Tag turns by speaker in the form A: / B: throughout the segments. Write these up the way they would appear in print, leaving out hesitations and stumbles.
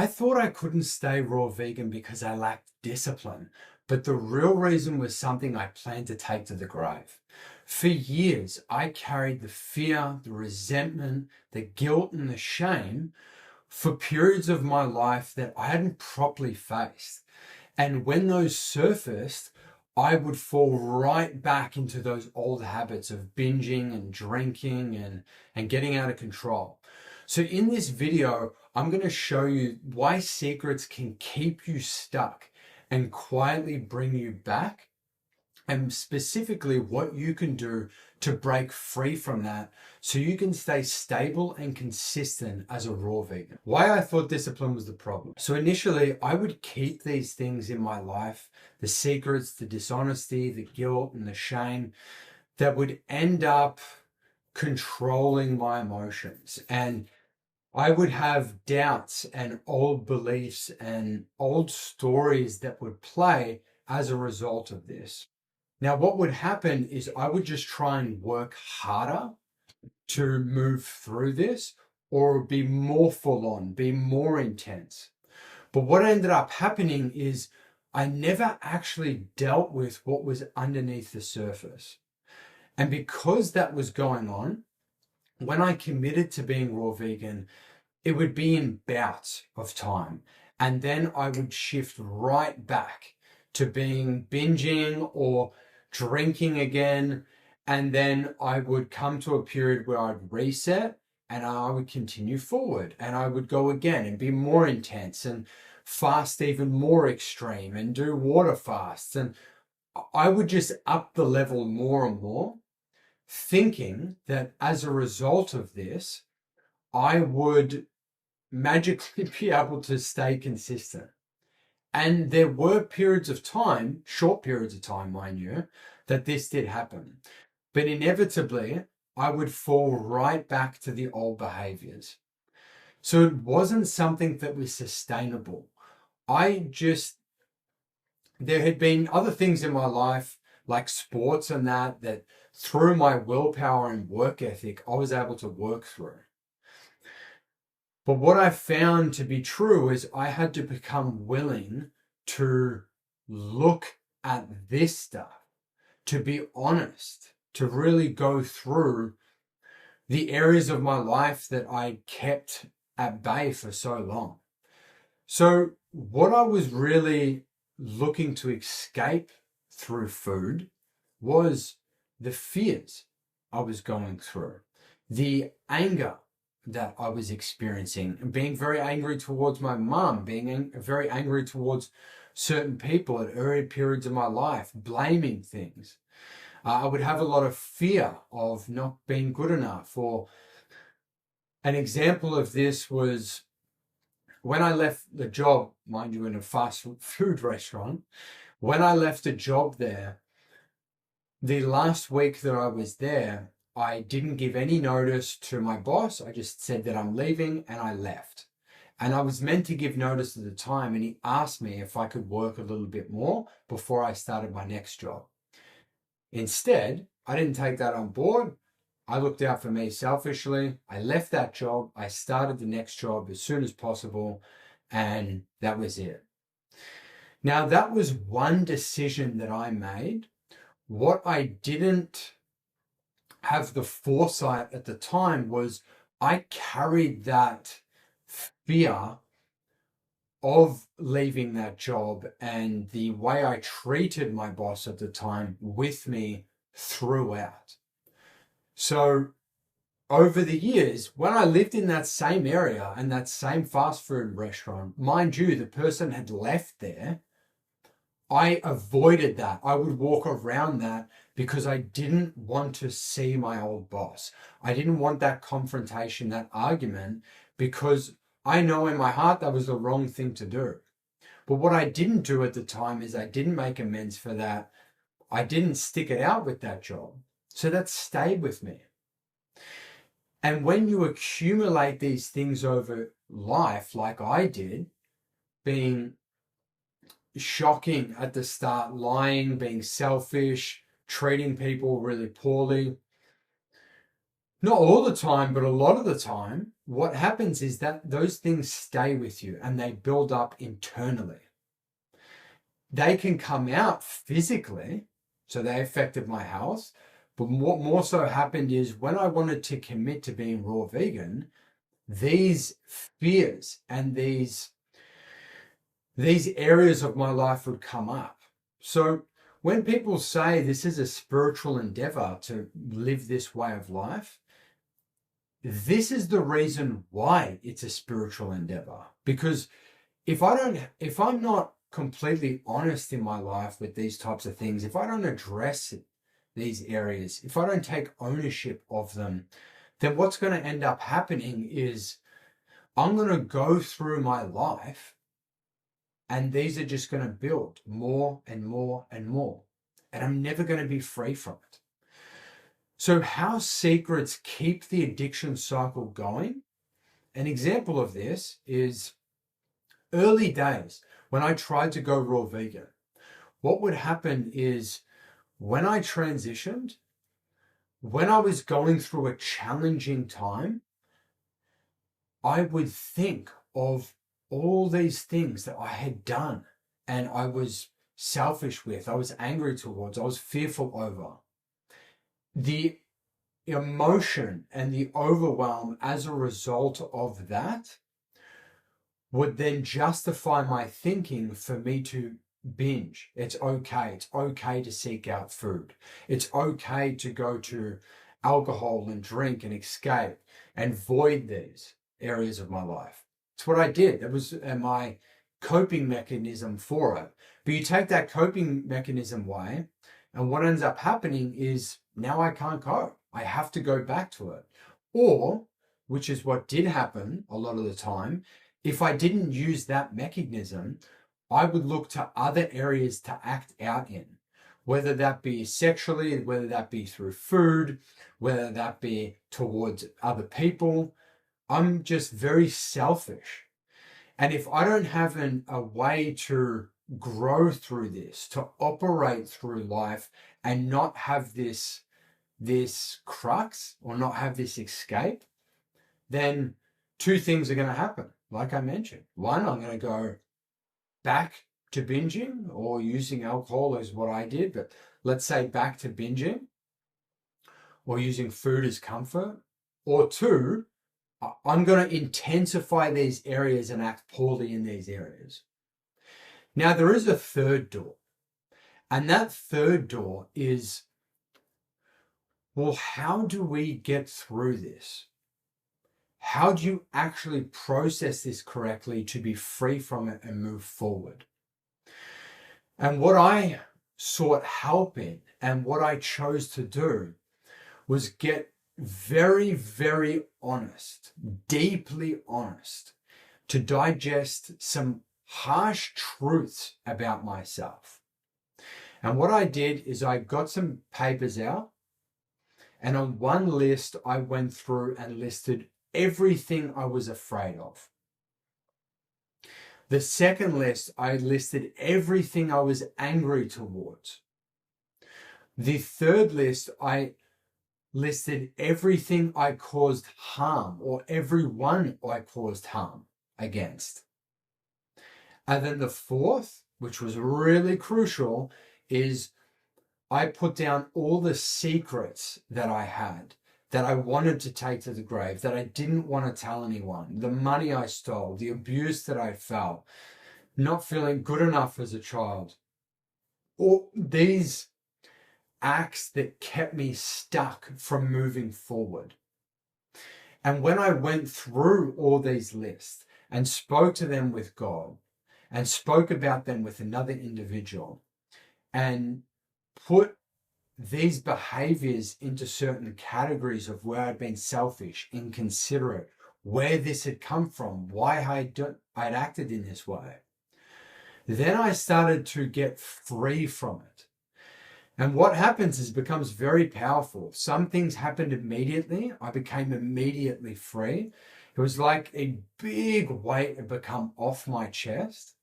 A: I thought I couldn't stay raw vegan because I lacked discipline, but the real reason was something I planned to take to the grave. For years, I carried the fear, the resentment, the guilt, and the shame for periods of my life that I hadn't properly faced. And when those surfaced, I would fall right back into those old habits of binging and drinking and getting out of control. So in this video, I'm going to show you why secrets can keep you stuck and quietly bring you back, and specifically what you can do to break free from that so you can stay stable and consistent as a raw vegan. Why I thought discipline was the problem. So initially, I would keep these things in my life, the secrets, the dishonesty, the guilt, and the shame that would end up controlling my emotions. And I would have doubts and old beliefs and old stories that would play as a result of this. Now, what would happen is I would just try and work harder to move through this, or be more full on, be more intense. But what ended up happening is I never actually dealt with what was underneath the surface. And because that was going on, when I committed to being raw vegan, it would be in bouts of time. And then I would shift right back to being binging or drinking again. And then I would come to a period where I'd reset and I would continue forward, and I would go again and be more intense and fast even more extreme and do water fasts. And I would just up the level more and more, thinking that as a result of this, I would magically be able to stay consistent. And there were periods of time, short periods of time, mind you, that this did happen. But inevitably, I would fall right back to the old behaviors. So it wasn't something that was sustainable. There had been other things in my life, like sports and that through my willpower and work ethic, I was able to work through. But what I found to be true is I had to become willing to look at this stuff, to be honest, to really go through the areas of my life that I kept at bay for so long. So what I was really looking to escape through food was the fears I was going through, the anger that I was experiencing, and being very angry towards my mum, being very angry towards certain people at early periods of my life, blaming things. I would have a lot of fear of not being good enough. Or an example of this was when I left the job, mind you, in a fast food restaurant. When I left a job there, the last week that I was there, I didn't give any notice to my boss. I just said that I'm leaving and I left. And I was meant to give notice at the time, and he asked me if I could work a little bit more before I started my next job. Instead, I didn't take that on board. I looked out for me selfishly. I left that job. I started the next job as soon as possible, and that was it. Now, that was one decision that I made. What I didn't have the foresight at the time was I carried that fear of leaving that job and the way I treated my boss at the time with me throughout. So over the years, when I lived in that same area and that same fast food restaurant, mind you, the person had left there, I avoided that. I would walk around that because I didn't want to see my old boss. I didn't want that confrontation, that argument, because I know in my heart that was the wrong thing to do. But what I didn't do at the time is I didn't make amends for that. I didn't stick it out with that job. So that stayed with me. And when you accumulate these things over life, like I did, being shocking at the start, lying, being selfish, treating people really poorly. Not all the time, but a lot of the time, what happens is that those things stay with you and they build up internally. They can come out physically, so they affected my health. But what more so happened is when I wanted to commit to being raw vegan, these fears and these areas of my life would come up. So when people say this is a spiritual endeavor to live this way of life, this is the reason why it's a spiritual endeavor. Because if I'm not completely honest in my life with these types of things, if I don't address these areas, if I don't take ownership of them, then what's going to end up happening is I'm going to go through my life and these are just going to build more and more and more. And I'm never going to be free from it. So how secrets keep the addiction cycle going? An example of this is early days when I tried to go raw vegan. What would happen is when I transitioned, when I was going through a challenging time, I would think of all these things that I had done and I was selfish with, I was angry towards, I was fearful over. The emotion and the overwhelm as a result of that would then justify my thinking for me to binge. It's okay. It's okay to seek out food. It's okay to go to alcohol and drink and escape and void these areas of my life. It's what I did. It was my coping mechanism for it. But you take that coping mechanism away, and what ends up happening is now I can't cope. I have to go back to it. Or, which is what did happen a lot of the time, if I didn't use that mechanism, I would look to other areas to act out in, whether that be sexually, whether that be through food, whether that be towards other people. I'm just very selfish. And if I don't have a way to grow through this, to operate through life and not have this crux or not have this escape, then two things are going to happen. Like I mentioned, one, I'm going to go back to binging or using alcohol is what I did, but let's say back to binging or using food as comfort. Or two, I'm going to intensify these areas and act poorly in these areas. Now, there is a third door. And that third door is, well, how do we get through this? How do you actually process this correctly to be free from it and move forward? And what I sought help in and what I chose to do was get very, very honest, deeply honest, to digest some harsh truths about myself. And what I did is I got some papers out, and on one list, I went through and listed everything I was afraid of. The second list, I listed everything I was angry towards. The third list, I listed everything I caused harm or everyone I caused harm against. And then the fourth, which was really crucial, is I put down all the secrets that I had, that I wanted to take to the grave, that I didn't want to tell anyone, the money I stole, the abuse that I felt, not feeling good enough as a child, all these acts that kept me stuck from moving forward. And when I went through all these lists and spoke to them with God and spoke about them with another individual and put these behaviors into certain categories of where I'd been selfish, inconsiderate, where this had come from, why I'd acted in this way, then I started to get free from it. And what happens is it becomes very powerful. Some things happened immediately. I became immediately free. It was like a big weight had become off my chest.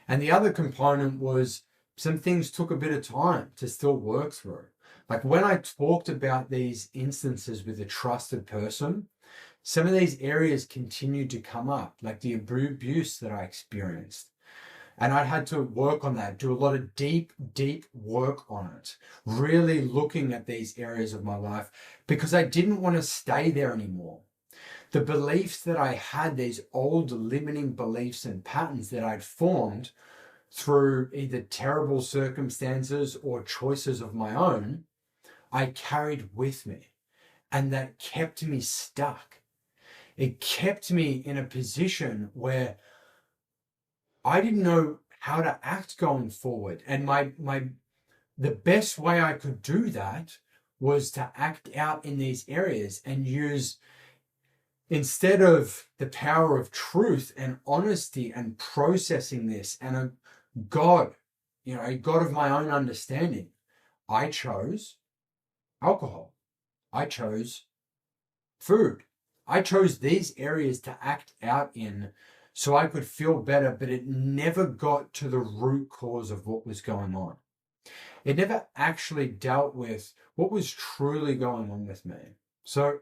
A: And the other component was some things took a bit of time to still work through. Like when I talked about these instances with a trusted person, some of these areas continued to come up, like the abuse that I experienced. And I had to work on that, do a lot of deep, deep work on it, really looking at these areas of my life because I didn't want to stay there anymore. The beliefs that I had, these old limiting beliefs and patterns that I'd formed through either terrible circumstances or choices of my own, I carried with me. And that kept me stuck. It kept me in a position where I didn't know how to act going forward. And the best way I could do that was to act out in these areas and use, instead of the power of truth and honesty and processing this and a God, a God of my own understanding, I chose alcohol. I chose food. I chose these areas to act out in so I could feel better, but it never got to the root cause of what was going on. It never actually dealt with what was truly going on with me. So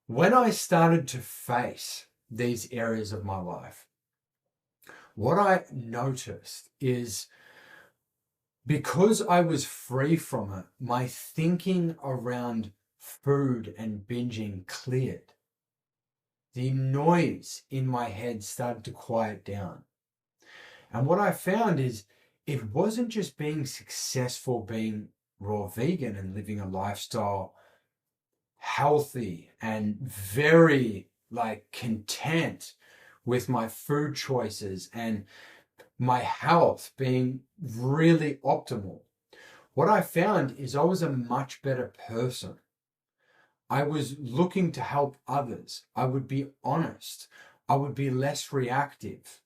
A: when I started to face these areas of my life, what I noticed is because I was free from it, my thinking around food and binging cleared. The noise in my head started to quiet down. And what I found is it wasn't just being successful, being raw vegan and living a lifestyle healthy and very content with my food choices and my health being really optimal. What I found is I was a much better person. I was looking to help others. I would be honest. I would be less reactive.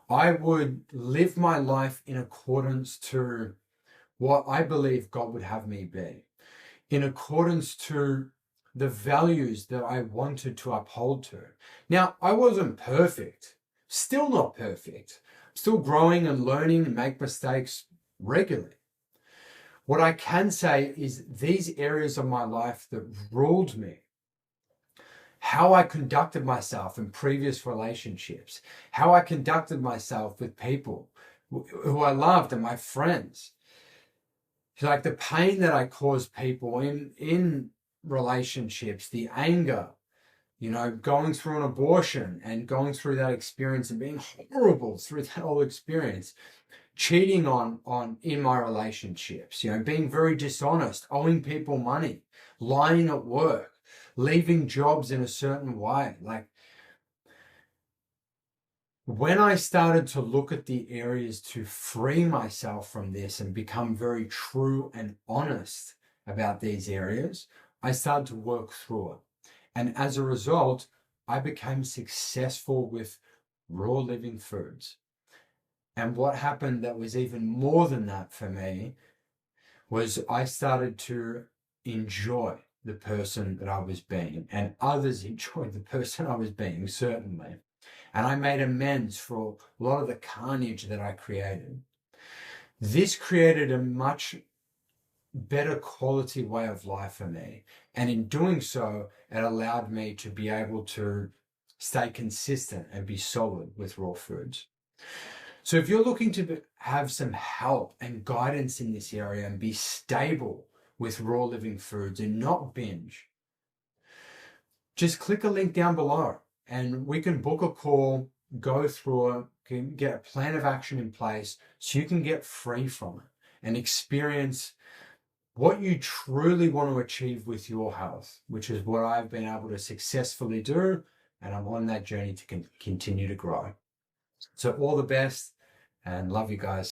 A: I would live my life in accordance to what I believe God would have me be, in accordance to the values that I wanted to uphold to. Now, I wasn't perfect, still not perfect, still growing and learning and make mistakes regularly. What I can say is these areas of my life that ruled me, how I conducted myself in previous relationships, how I conducted myself with people who I loved and my friends, like the pain that I caused people in relationships, the anger, going through an abortion and going through that experience and being horrible through that whole experience, cheating on in my relationships, being very dishonest, owing people money, lying at work, leaving jobs in a certain way. When I started to look at the areas to free myself from this and become very true and honest about these areas, I started to work through it. And as a result, I became successful with raw living foods. And what happened that was even more than that for me was I started to enjoy the person that I was being, and others enjoyed the person I was being, certainly. And I made amends for a lot of the carnage that I created. This created a much better quality way of life for me. And in doing so, it allowed me to be able to stay consistent and be solid with raw foods. So if you're looking to have some help and guidance in this area and be stable with raw living foods and not binge, just click a link down below and we can book a call, go through it, can get a plan of action in place so you can get free from it and experience what you truly want to achieve with your health, which is what I've been able to successfully do, and I'm on that journey to continue to grow. So all the best and love you guys.